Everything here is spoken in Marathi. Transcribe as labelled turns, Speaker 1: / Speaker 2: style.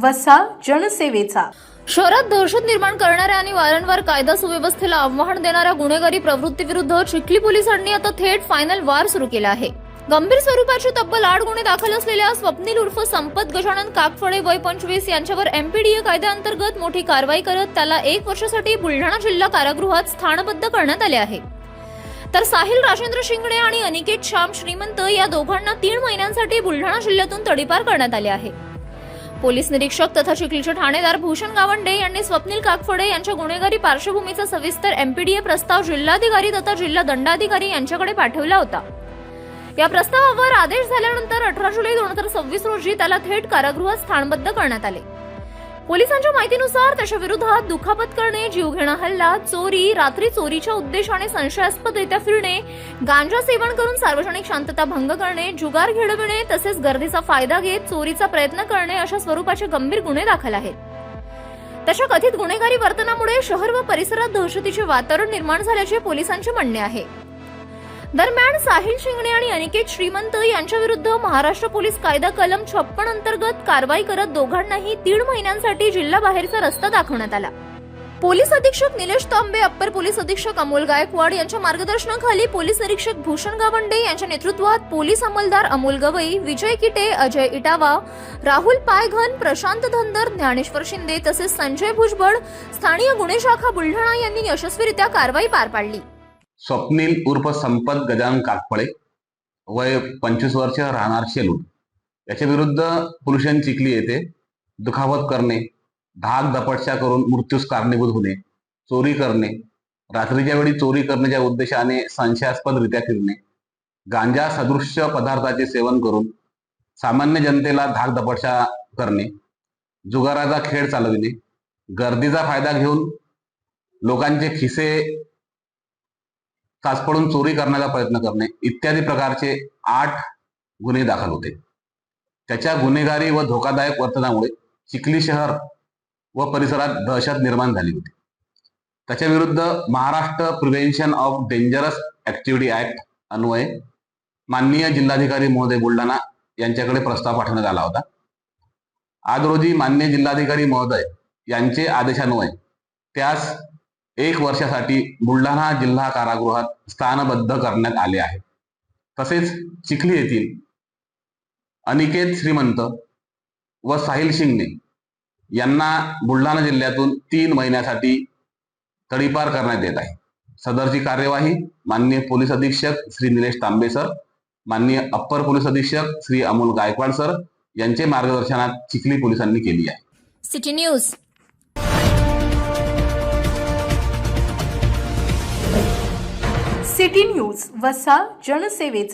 Speaker 1: वसा जनसेवेचा.
Speaker 2: शहरात दहशत निर्माण करणाऱ्या आणि वारंवार कायदा सुव्यवस्थेला आव्हान देणाऱ्या गुन्हेगारी प्रवृत्तीविरुद्ध चिखली पोलिसांनी आता थेट फायनल वार सुरू केला आहे. गंभीर स्वरूपाचे तब्बल 8 गुन्हे दाखल असलेल्या स्वप्नील उर्फ संपत गजानन काकफळे वय 25 यांच्यावर एमपीडीए कायद्याअंतर्गत मोठी कारवाई करत त्याला 1 वर्षासाठी बुलढाणा जिल्हा कारागृहात स्थानबद्ध करण्यात आले आहे. तर साहिल राजेंद्र शिंगणे आणि अनिकेत श्याम श्रीमंत या दोघांना 3 महिन्यांसाठी बुलढाणा जिल्ह्यातून तडीपार करण्यात आले आहे. पोलीस निरीक्षक तथा चिखलीचे ठाणेदार भूषण गावंडे यांनी स्वप्नील काकफळे यांच्या गुन्हेगारी पार्श्वभूमीचा सविस्तर एमपीडीए प्रस्ताव जिल्हाधिकारी तथा जिल्हा दंडाधिकारी यांच्याकडे पाठवला होता. या प्रस्तावावर आदेश झाल्यानंतर 18 जुलै 2026 रोजी त्याला थेट कारागृहात स्थानबद्ध करण्यात आले. पोलिसांच्या माहितीनुसार त्याच्या विरोधात दुखापत करणे, जीवघेणा हल्ला, चोरी, रात्री चोरीच्या उद्देशाने संशयास्पदरित्या फिरणे, गांजा सेवन करून सार्वजनिक शांतता भंग करणे, जुगार खेळविणे तसेच गर्दीचा फायदा घेत चोरीचा प्रयत्न करणे अशा स्वरूपाचे गंभीर गुन्हे दाखल आहेत. त्याच्या कथित गुन्हेगारी वर्तनामुळे शहर व परिसरात दहशतीचे वातावरण निर्माण झाल्याचे पोलिसांचे म्हणणे आहे. दरम्यान साहिल शिंगणे आणि अनिकेत श्रीमंत यांच्या विरुद्ध महाराष्ट्र पोलीस कायदा कलम 56 अंतर्गत कारवाई करत दोघांनाही 3 महिन्यांसाठी जिल्हाबाहेरचा रस्ता दाखवण्यात आला. पोलीस अधीक्षक निलेश तांबे, अप्पर पोलीस अधीक्षक अमोल गायकवाड यांच्या मार्गदर्शनाखाली पोलीस निरीक्षक भूषण गावंडे यांच्या नेतृत्वात पोलीस अंमलदार अमोल गवई, विजय किटे, अजय इटावा, राहुल पायघन, प्रशांत धनगर, ज्ञानेश्वर शिंदे तसेच संजय भुजबळ, स्थानिक गुन्हे शाखा बुलढाणा यांनी यशस्वीरित्या कारवाई पार पाडली.
Speaker 3: स्वप्नील उर्फ संपत गजानन काकफळे वय 25 वर्ष, राहणार शेलूर याच्या विरुद्ध पोलिसांनी चिखली येथे दुखापत करणे, धाक दपटशा करून मृत्यूस कारणीभूत होणे, चोरी करणे, रात्रीच्या वेळी चोरी करण्याच्या उद्देशाने संशयास्पदरित्या फिरणे, गांजा सदृश्य पदार्थाचे सेवन करून सामान्य जनतेला धाक दपटशा करणे, जुगाराचा खेळ चालविणे, गर्दीचा फायदा घेऊन लोकांचे खिसे तासपडून चोरी करण्याचा प्रयत्न करणे इत्यादी प्रकारचे 8 गुन्हे दाखल होते. त्याच्या गुन्हेगारी व धोकादायक वर्तनामुळे चिखली शहर व परिसरात दहशत निर्माण झाली होती. त्याच्या विरुद्ध Maharashtra prevention of dangerous activity act अन्वये माननीय जिल्हाधिकारी महोदय बुलढाणा यांच्याकडे प्रस्ताव पाठवण्यात आला होता. आज रोजी माननीय जिल्हाधिकारी महोदय यांचे आदेशान्वये त्यास 1 वर्षासाठी बुलढाणा जिल्हा कारागृहात स्थानबद्ध करण्यात आले आहे. तसेच चिखली येथील अनिकेत श्रीमंत व साहिल शिंगणे यांना बुलढाणा जिल्ह्यातून 3 महिन्यासाठी तडीपार करण्यात येत आहे. सदरची कार्यवाही माननीय पोलीस अधीक्षक श्री निलेश तांबे सर, माननीय अप्पर पोलीस अधीक्षक श्री अमोल गायकवाड सर यांचे मार्गदर्शनात चिखली पोलिसांनी केली आहे.
Speaker 2: City news.
Speaker 1: सिटी न्यूज वसा जनसेवेचा.